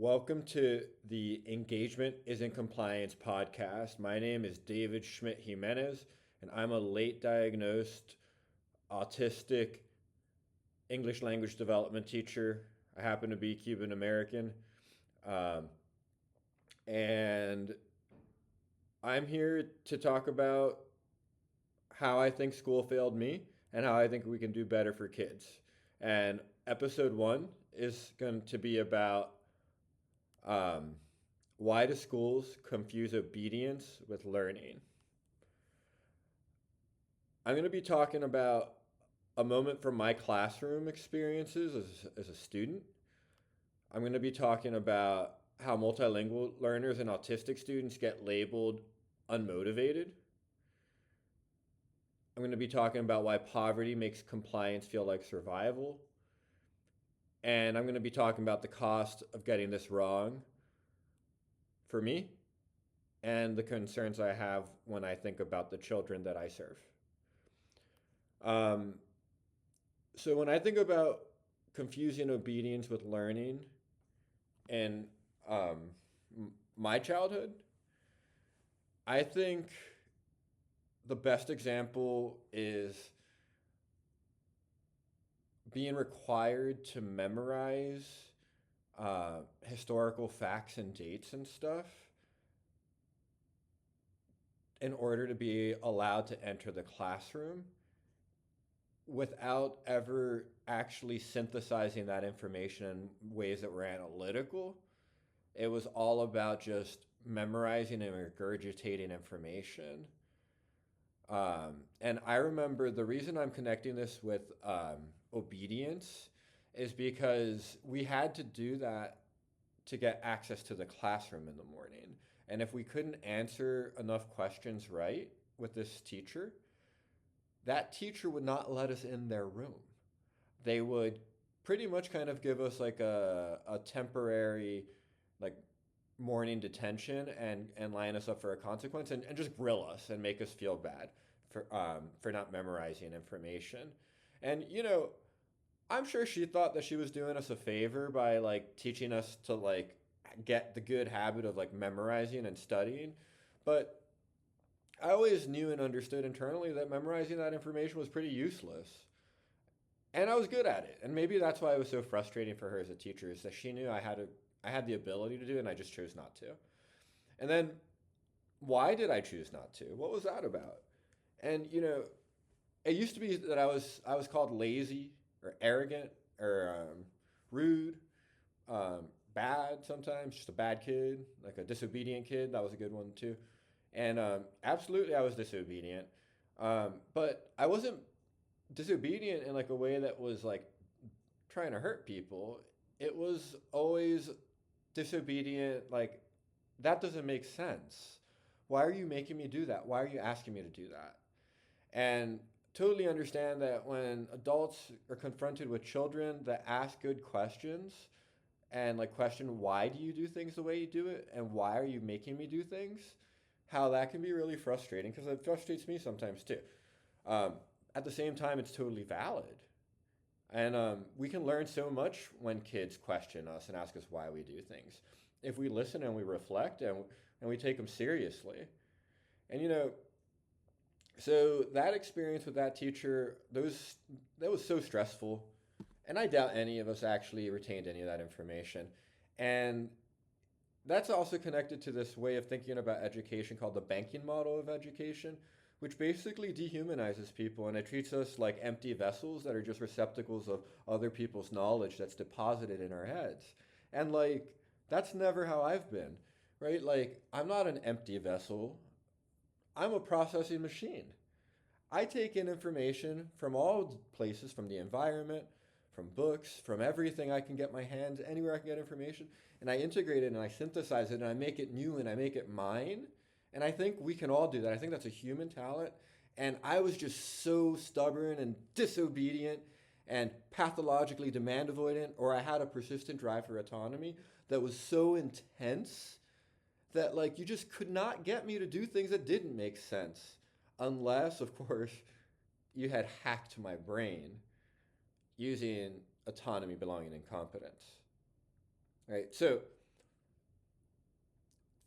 Welcome to the Engagement Isn't Compliance podcast. My name is David Schmidt Jimenez, and I'm a late diagnosed autistic English language development teacher. I happen to be Cuban American. Um, and I'm here to talk about how I think school failed me and how I think we can do better for kids. And episode one is going to be about um, why do schools confuse obedience with learning? I'm going to be talking about a moment from my classroom experiences as a student. I'm going to be talking about how multilingual learners and autistic students get labeled unmotivated. I'm going to be talking about why poverty makes compliance feel like survival. And I'm going to be talking about the cost of getting this wrong for me and the concerns I have when I think about the children that I serve. Um, so when I think about confusing obedience with learning in my childhood, I think the best example is being required to memorize historical facts and dates and stuff in order to be allowed to enter the classroom without ever actually synthesizing that information in ways that were analytical. It was all about just memorizing and regurgitating information. And I remember the reason I'm connecting this with obedience is because we had to do that to get access to the classroom in the morning. And if we couldn't answer enough questions right with this teacher, that teacher would not let us in their room. They would pretty much kind of give us like a temporary like morning detention and line us up for a consequence and just grill us and make us feel bad for not memorizing information. And I'm sure she thought that she was doing us a favor by like teaching us to like get the good habit of like memorizing and studying. But I always knew and understood internally that memorizing that information was pretty useless. And I was good at it. And maybe that's why it was so frustrating for her as a teacher, is that she knew I had the ability to do it and I just chose not to. And then why did I choose not to? What was that about? And it used to be that I was called lazy or arrogant or rude, bad sometimes, just a bad kid, like a disobedient kid. That was a good one too. And absolutely, I was disobedient. But I wasn't disobedient in like a way that was like trying to hurt people. It was always disobedient, like, that doesn't make sense. Why are you making me do that? Why are you asking me to do that? And totally understand that when adults are confronted with children that ask good questions and like question why do you do things the way you do it and why are you making me do things, how that can be really frustrating because it frustrates me sometimes too. Um, at the same time, it's totally valid. And we can learn so much when kids question us and ask us why we do things. If we listen and we reflect and we take them seriously. And so that experience with that teacher, that was so stressful. And I doubt any of us actually retained any of that information. And that's also connected to this way of thinking about education called the banking model of education, which basically dehumanizes people and it treats us like empty vessels that are just receptacles of other people's knowledge that's deposited in our heads. And like, that's never how I've been, right? Like, I'm not an empty vessel, I'm a processing machine. I take in information from all places, from the environment, from books, from everything I can get my hands, anywhere I can get information, and I integrate it and I synthesize it and I make it new and I make it mine. And I think we can all do that. I think that's a human talent. And I was just so stubborn and disobedient and pathologically demand avoidant, or I had a persistent drive for autonomy that was so intense that like you just could not get me to do things that didn't make sense unless, of course, you had hacked my brain using autonomy, belonging, and competence. Right? So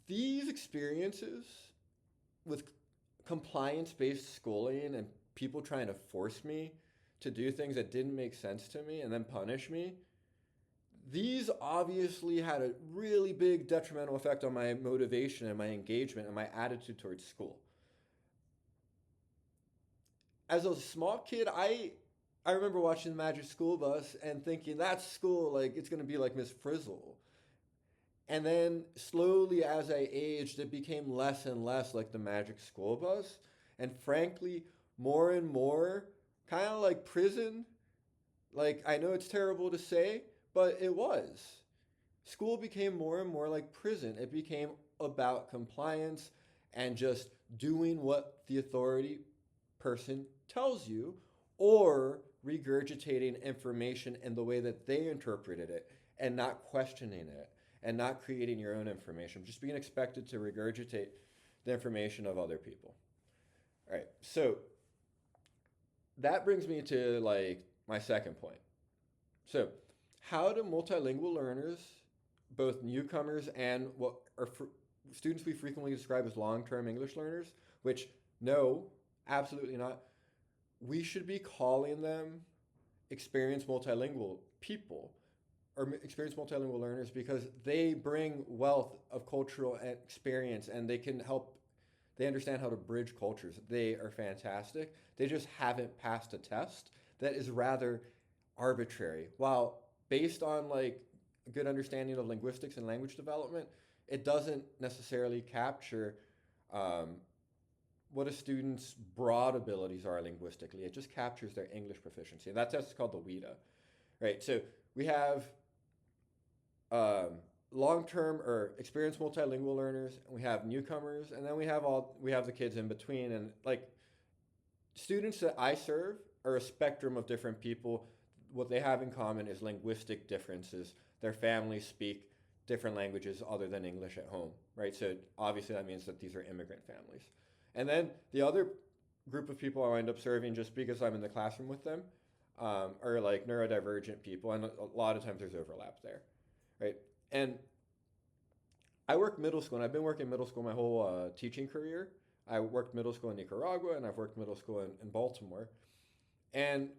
These experiences with compliance-based schooling and people trying to force me to do things that didn't make sense to me and then punish me, these obviously had a really big detrimental effect on my motivation and my engagement and my attitude towards school. As a small kid, I remember watching the Magic School Bus and thinking, that's school, like it's gonna be like Miss Frizzle. And then slowly as I aged, it became less and less like the Magic School Bus. And frankly, more and more, kind of like prison. Like, I know it's terrible to say, but it was. School became more and more like prison. It became about compliance and just doing what the authority person tells you or regurgitating information in the way that they interpreted it and not questioning it and not creating your own information, just being expected to regurgitate the information of other people. All right, so that brings me to like my second point. So, how do multilingual learners, both newcomers and what are students we frequently describe as long-term English learners, which no, absolutely not. We should be calling them experienced multilingual people or experienced multilingual learners because they bring wealth of cultural experience and they can help, they understand how to bridge cultures. They are fantastic. They just haven't passed a test that is rather arbitrary. While based on like a good understanding of linguistics and language development, it doesn't necessarily capture what a student's broad abilities are linguistically. It just captures their English proficiency. And that test is called the WIDA, right? So we have long-term or experienced multilingual learners, and we have newcomers, and then we have the kids in between. And like students that I serve are a spectrum of different people. What they have in common is linguistic differences. Their families speak different languages other than English at home, right? So obviously that means that these are immigrant families. And then the other group of people I wind up serving just because I'm in the classroom with them are like neurodivergent people, and a lot of times there's overlap there, right? And I work middle school, and I've been working middle school my whole teaching career. I worked middle school in Nicaragua, and I've worked middle school in Baltimore. And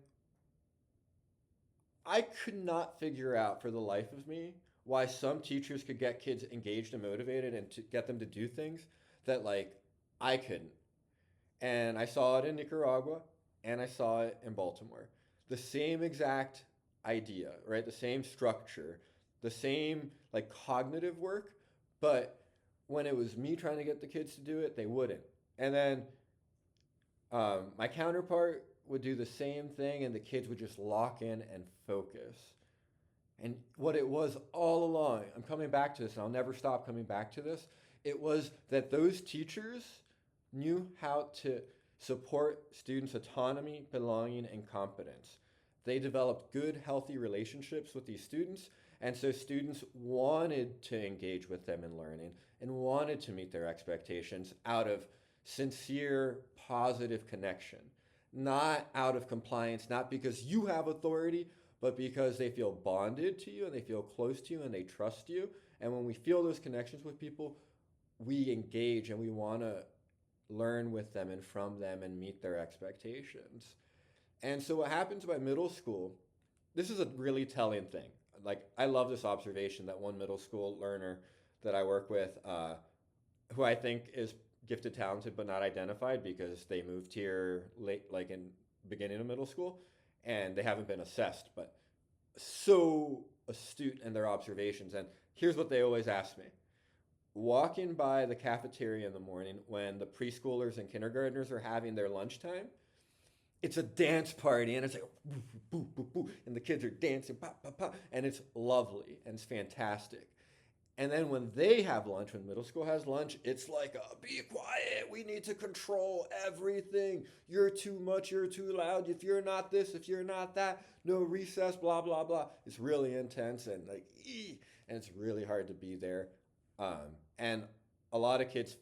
I could not figure out for the life of me why some teachers could get kids engaged and motivated and to get them to do things that like I couldn't. And I saw it in Nicaragua and I saw it in Baltimore. The same exact idea, right? The same structure, the same like cognitive work, but when it was me trying to get the kids to do it, they wouldn't. And then my counterpart would do the same thing and the kids would just lock in and focus. And what it was all along, I'm coming back to this and I'll never stop coming back to this, it was that those teachers knew how to support students' autonomy, belonging, and competence. They developed good, healthy relationships with these students, and so students wanted to engage with them in learning and wanted to meet their expectations out of sincere, positive connection, not out of compliance, not because you have authority, but because they feel bonded to you and they feel close to you and they trust you. And when we feel those connections with people, we engage and we want to learn with them and from them and meet their expectations. And so what happens by middle school, this is a really telling thing. Like, I love this observation that one middle school learner that I work with, who I think is gifted, talented, but not identified because they moved here late, like in beginning of middle school, and they haven't been assessed, but so astute in their observations. And here's what they always ask me. Walking by the cafeteria in the morning when the preschoolers and kindergartners are having their lunchtime, it's a dance party and it's like boo, boo, boo, boo, and the kids are dancing, pop, pop, pop, and it's lovely and it's fantastic. And then when they have lunch, when middle school has lunch, it's like, be quiet. We need to control everything. You're too much. You're too loud. If you're not this, if you're not that, no recess, blah, blah, blah. It's really intense and like, and it's really hard to be there. And a lot of kids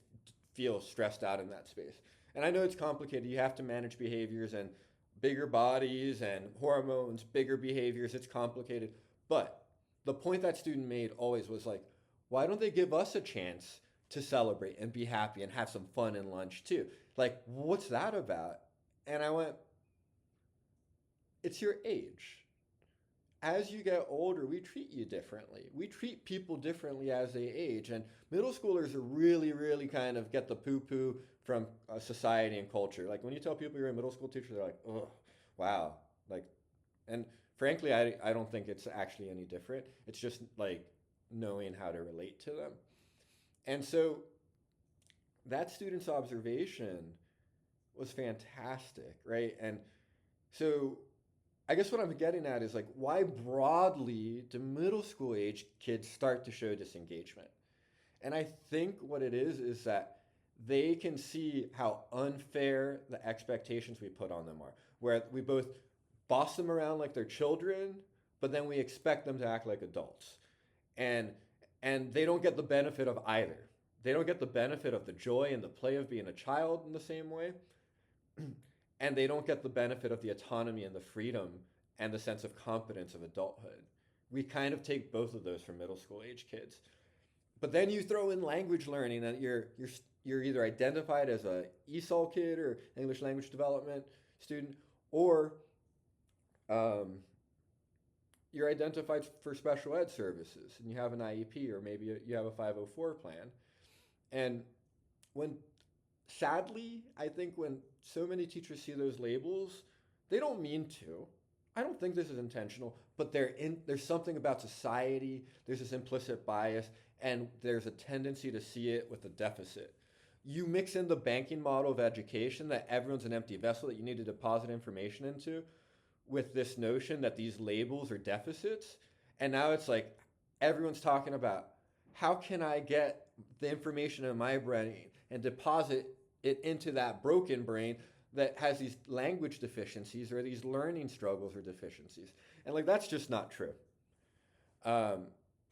feel stressed out in that space. And I know it's complicated. You have to manage behaviors and bigger bodies and hormones, bigger behaviors. It's complicated. But the point that student made always was like, why don't they give us a chance to celebrate and be happy and have some fun in lunch too. Like, what's that about? And I went, it's your age. As you get older, we treat you differently. We treat people differently as they age. And middle schoolers are really, really kind of get the poo poo from society and culture. Like when you tell people you're a middle school teacher, they're like, oh, wow. Like, and frankly, I don't think it's actually any different. It's just like knowing how to relate to them. And so that student's observation was fantastic, right? And so I guess what I'm getting at is like, why broadly do middle school age kids start to show disengagement? And I think what it is that they can see how unfair the expectations we put on them are, where we both boss them around like they're children, but then we expect them to act like adults. And and they don't get the benefit of either. They don't get the benefit of the joy and the play of being a child in the same way, and they don't get the benefit of the autonomy and the freedom and the sense of competence of adulthood. We kind of take both of those from middle school age kids. But then you throw in language learning, and you're either identified as a ESOL kid or English language development student, or you're identified for special ed services, and you have an IEP, or maybe you have a 504 plan. And when, sadly, I think when so many teachers see those labels, they don't mean to. I don't think this is intentional, but there's something about society, there's this implicit bias, and there's a tendency to see it with a deficit. You mix in the banking model of education that everyone's an empty vessel that you need to deposit information into with this notion that these labels are deficits, and now it's like everyone's talking about how can I get the information in my brain and deposit it into that broken brain that has these language deficiencies or these learning struggles or deficiencies. And like, that's just not true. And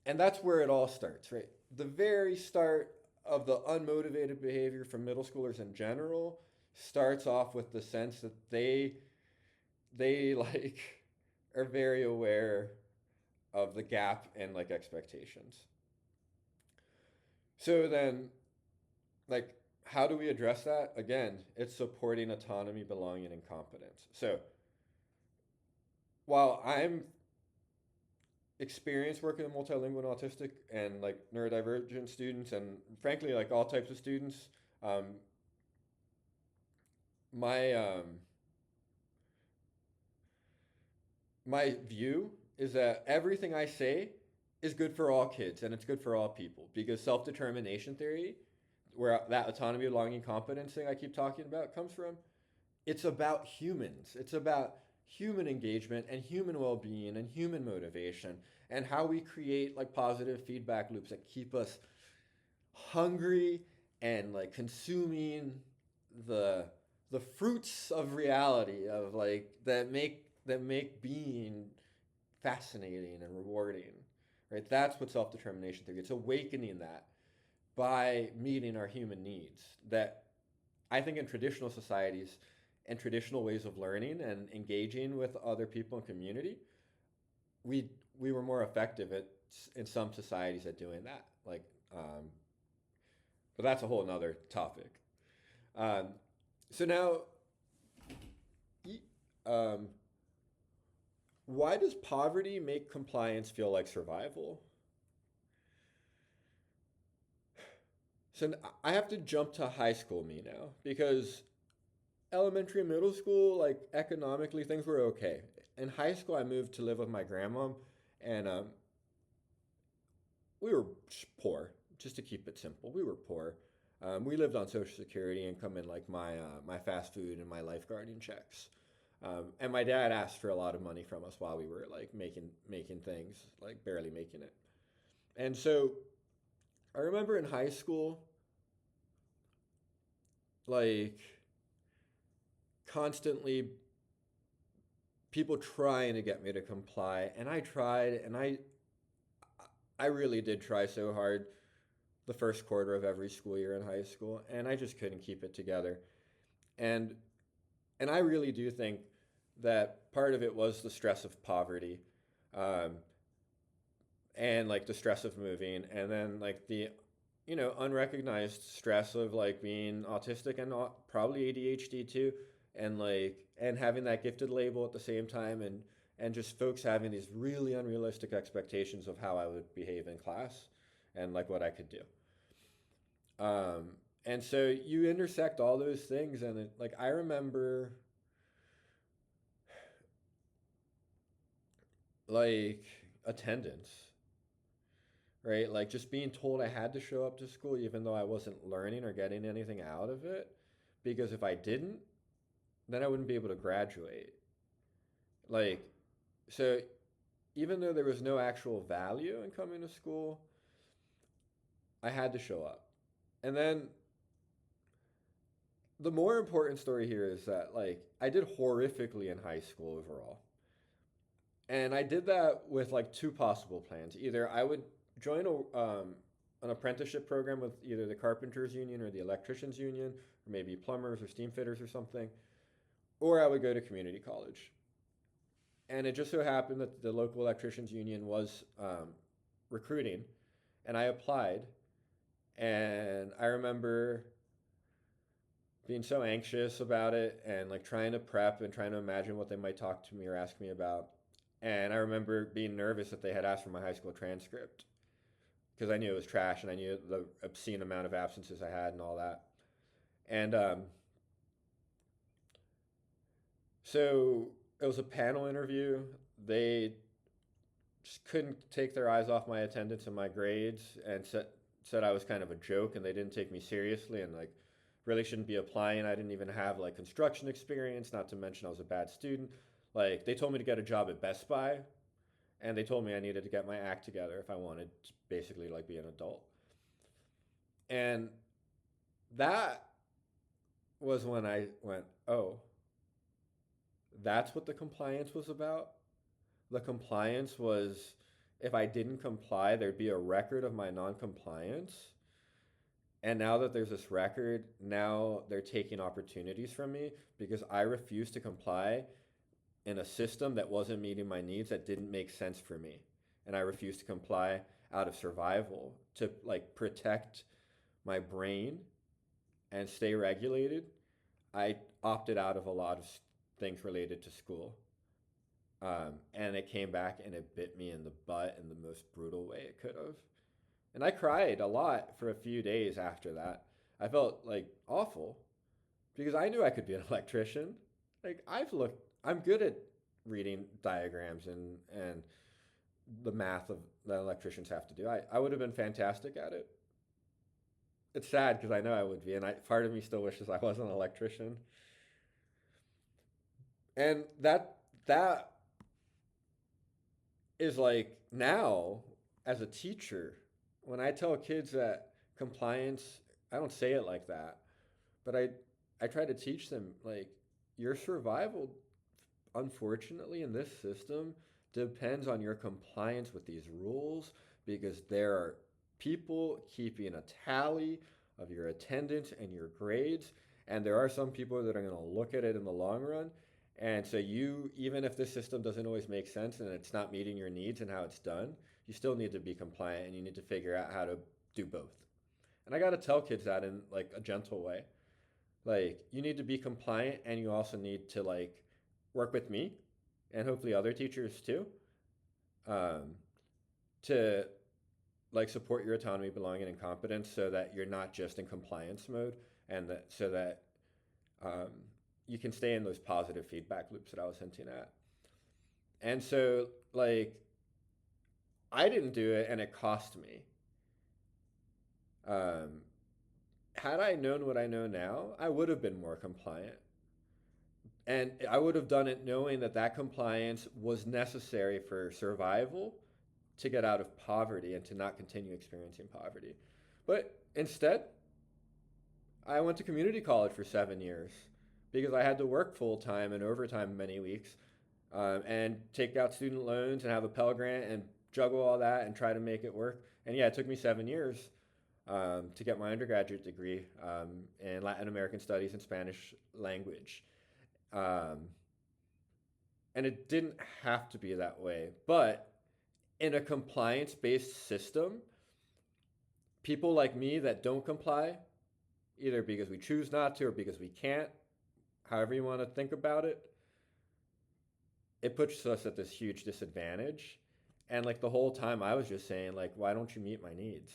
that's where it all starts, right? The very start of the unmotivated behavior from middle schoolers in general starts off with the sense that they like are very aware of the gap in like expectations. So then, like, how do we address that? Again, it's supporting autonomy, belonging, and competence. So while I'm experienced working with multilingual and autistic and like neurodivergent students, and frankly, like all types of students, my my view is that everything I say is good for all kids and it's good for all people, because self-determination theory, where that autonomy, belonging, competence thing I keep talking about comes from, it's about humans. It's about human engagement and human well-being and human motivation and how we create like positive feedback loops that keep us hungry and like consuming the the fruits of reality of like that make being fascinating and rewarding, right? That's what self-determination theory. It's awakening that by meeting our human needs that I think in traditional societies and traditional ways of learning and engaging with other people in community, we we were more effective at in some societies at doing that. Like, but that's a whole nother topic. Um, so now, um, why does poverty make compliance feel like survival? So I have to jump to high school me now, because elementary and middle school, like economically, things were okay. In high school, I moved to live with my grandma, and we were poor. Just to keep it simple, we were poor. We lived on Social Security income and like my fast food and my lifeguarding checks. And my dad asked for a lot of money from us while we were like making things, like barely making it. And so I remember in high school, like constantly people trying to get me to comply, and I tried, and I really did try so hard the first quarter of every school year in high school, and I just couldn't keep it together. And and I really do think that part of it was the stress of poverty, um, and like the stress of moving, and then like the unrecognized stress of like being autistic and probably ADHD too, and having that gifted label at the same time, and just folks having these really unrealistic expectations of how I would behave in class and like what I could do. Um, and so you intersect all those things, and like I remember like attendance, right? Like just being told I had to show up to school even though I wasn't learning or getting anything out of it, because if I didn't, then I wouldn't be able to graduate. Like, so even though there was no actual value in coming to school, I had to show up. And then the more important story here is that like I did horrifically in high school overall. And I did that with like two possible plans. Either I would join an apprenticeship program with either the carpenters union or the electricians union, or maybe plumbers or steam fitters or something, or I would go to community college. And it just so happened that the local electricians union was recruiting, and I applied. And I remember being so anxious about it and like trying to prep and trying to imagine what they might talk to me or ask me about. And I remember being nervous that they had asked for my high school transcript because I knew it was trash and I knew the obscene amount of absences I had and all that. And so it was a panel interview. They just couldn't take their eyes off my attendance and my grades, and said I was kind of a joke and they didn't take me seriously, and like really shouldn't be applying. I didn't even have like construction experience, not to mention I was a bad student. Like they told me to get a job at Best Buy, and they told me I needed to get my act together if I wanted to basically like be an adult. And that was when I went, "Oh, that's what the compliance was about." The compliance was if I didn't comply, there'd be a record of my non-compliance. And now that there's this record, now they're taking opportunities from me because I refused to comply in a system that wasn't meeting my needs, that didn't make sense for me. And I refused to comply out of survival to like protect my brain and stay regulated. I opted out of a lot of things related to school. And it came back and it bit me in the butt in the most brutal way it could have. And I cried a lot for a few days after that. I felt like awful because I knew I could be an electrician. Like I'm good at reading diagrams and the math of that electricians have to do. I would have been fantastic at it. It's sad because I know I would be, and part of me still wishes I was an electrician. And that is like now as a teacher, when I tell kids that compliance, I don't say it like that, but I try to teach them like your survival, unfortunately, in this system depends on your compliance with these rules, because there are people keeping a tally of your attendance and your grades, and there are some people that are going to look at it in the long run. And so you, even if this system doesn't always make sense and it's not meeting your needs and how it's done, you still need to be compliant and you need to figure out how to do both. And I got to tell kids that in like a gentle way. Like you need to be compliant and you also need to like work with me and hopefully other teachers too, um, to like support your autonomy, belonging, and competence, so that you're not just in compliance mode, and that so that um, you can stay in those positive feedback loops that I was hinting at. And so like I didn't do it and it cost me. Um, had I known what I know now, I would have been more compliant. And I would have done it knowing that that compliance was necessary for survival, to get out of poverty and to not continue experiencing poverty. But instead, I went to community college for 7 years because I had to work full time and overtime many weeks, and take out student loans and have a Pell Grant and juggle all that and try to make it work. And yeah, it took me 7 years to get my undergraduate degree in Latin American Studies and Spanish language. Um, and it didn't have to be that way. But in a compliance based system, people like me that don't comply, either because we choose not to or because we can't, however you want to think about it, it puts us at this huge disadvantage. And like the whole time I was just saying, like, why don't you meet my needs?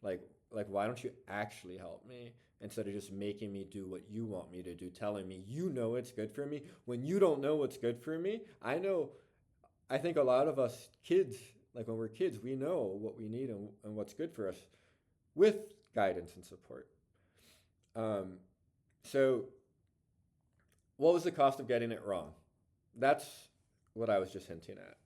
Like, like why don't you actually help me instead of just making me do what you want me to do, telling me you know it's good for me when you don't know what's good for me. I know. I think a lot of us kids, like when we're kids, we know what we need and what's good for us with guidance and support. Um, so, what was the cost of getting it wrong? That's what I was just hinting at.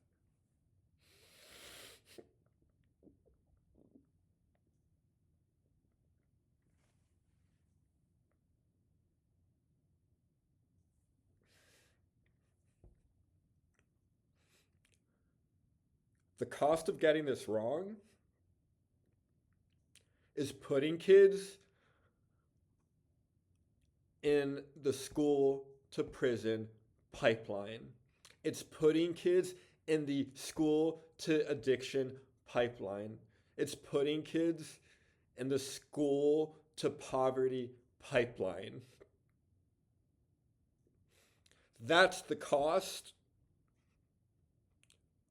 The cost of getting this wrong is putting kids in the school to prison pipeline. It's putting kids in the school to addiction pipeline. It's putting kids in the school to poverty pipeline. That's the cost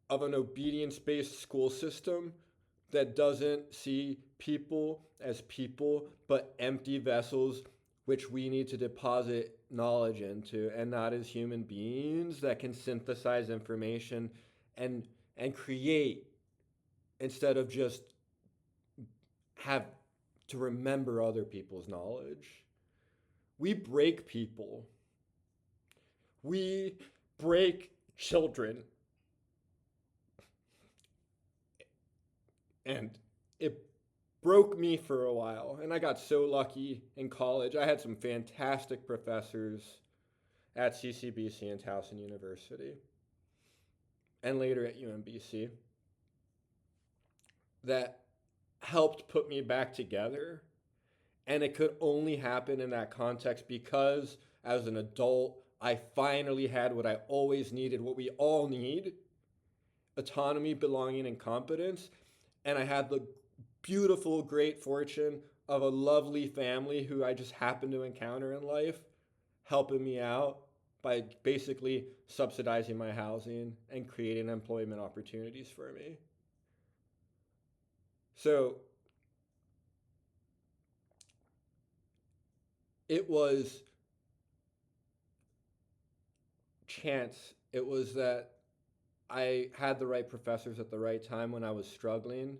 of an obedience based school system that doesn't see people as people but empty vessels which we need to deposit knowledge into, and not as human beings that can synthesize information and create instead of just have to remember other people's knowledge. We break people. We break children. And it broke me for a while. And I got so lucky in college. I had some fantastic professors at CCBC and Towson University, and later at UMBC, that helped put me back together. And it could only happen in that context because as an adult, I finally had what I always needed, what we all need: autonomy, belonging, and competence. And I had the beautiful, great fortune of a lovely family who I just happened to encounter in life, helping me out by basically subsidizing my housing and creating employment opportunities for me. So it was chance. It was that I had the right professors at the right time when I was struggling,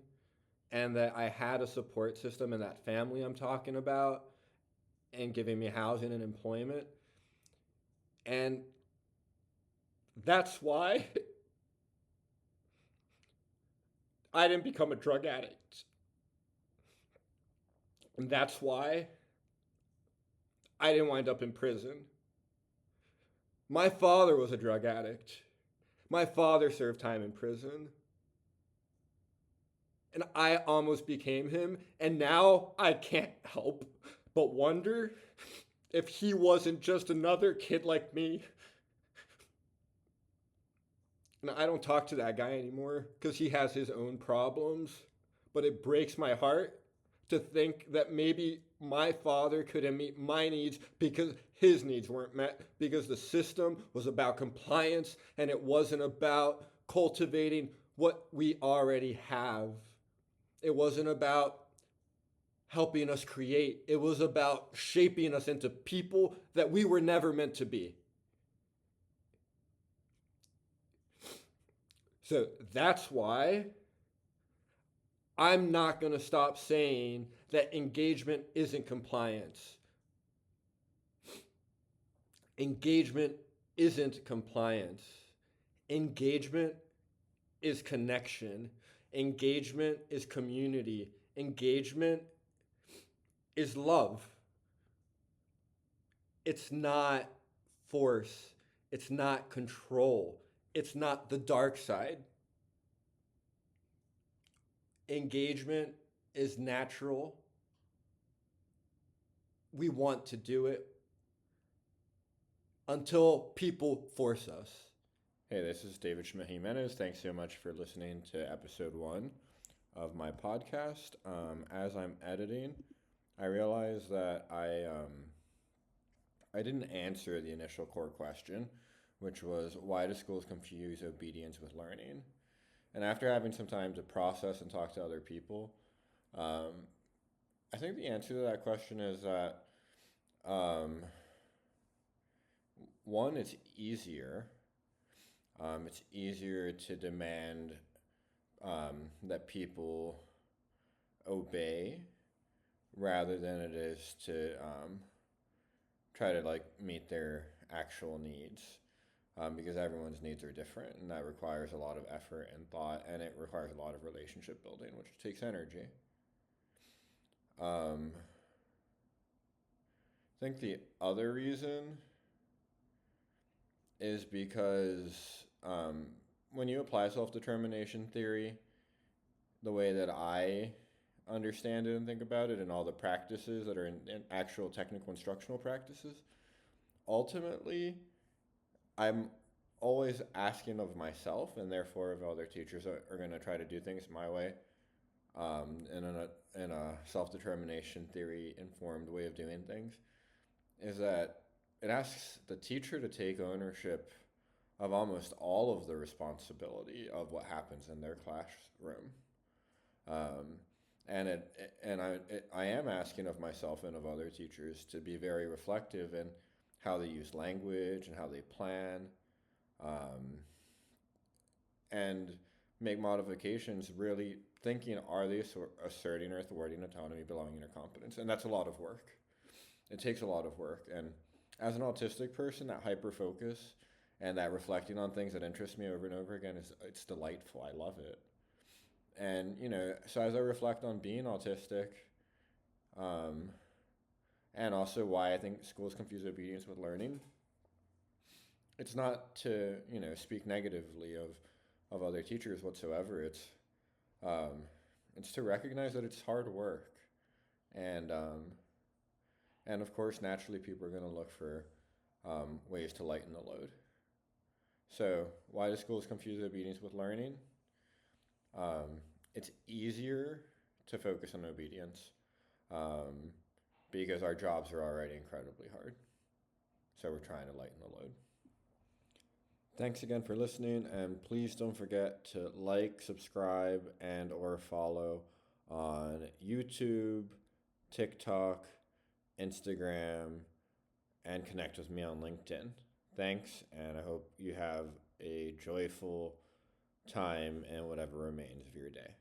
and that I had a support system in that family I'm talking about and giving me housing and employment. And that's why I didn't become a drug addict. And that's why I didn't wind up in prison. My father was a drug addict. My father served time in prison. And I almost became him. And now I can't help but wonder if he wasn't just another kid like me. And I don't talk to that guy anymore because he has his own problems. But it breaks my heart to think that maybe my father couldn't meet my needs because his needs weren't met, because the system was about compliance and it wasn't about cultivating what we already have. It wasn't about helping us create. It was about shaping us into people that we were never meant to be. So that's why I'm not going to stop saying that engagement isn't compliance. Engagement isn't compliance. Engagement is connection. Engagement is community. Engagement is love. It's not force. It's not control. It's not the dark side. Engagement is natural. We want to do it until people force us. Hey, this is David Jimenez. Thanks so much for listening to episode 1. of my podcast. As I'm editing, I realized that I didn't answer the initial core question, which was why do schools confuse obedience with learning? And after having some time to process and talk to other people, um, I think the answer to that question is that um, one, it's easier. It's easier to demand that people obey rather than it is to try to like meet their actual needs. Because everyone's needs are different, and that requires a lot of effort and thought, and it requires a lot of relationship building, which takes energy. Um, I think the other reason is because when you apply self determination theory, the way that I understand it and think about it, and all the practices that are in actual technical instructional practices, ultimately, I'm always asking of myself, and therefore of other teachers are going to try to do things my way, in a self determination theory informed way of doing things, is that it asks the teacher to take ownership of almost all of the responsibility of what happens in their classroom. Um, I am asking of myself and of other teachers to be very reflective in how they use language and how they plan, um, and make modifications really thinking, are they asserting or thwarting autonomy, belonging, or competence? And that's a lot of work. It takes a lot of work. And as an autistic person, that hyper focus and that reflecting on things that interest me over and over again it's delightful. I love it. And so as I reflect on being autistic, um, and also why I think schools confuse obedience with learning, it's not to speak negatively of other teachers whatsoever. Um, it's to recognize that it's hard work, and and of course naturally people are going to look for ways to lighten the load. So why do schools confuse obedience with learning? Um, it's easier to focus on obedience, um, because our jobs are already incredibly hard. So we're trying to lighten the load. Thanks again for listening, and please don't forget to like, subscribe, and or follow on YouTube, TikTok, Instagram, and connect with me on LinkedIn. Thanks, and I hope you have a joyful time and whatever remains of your day.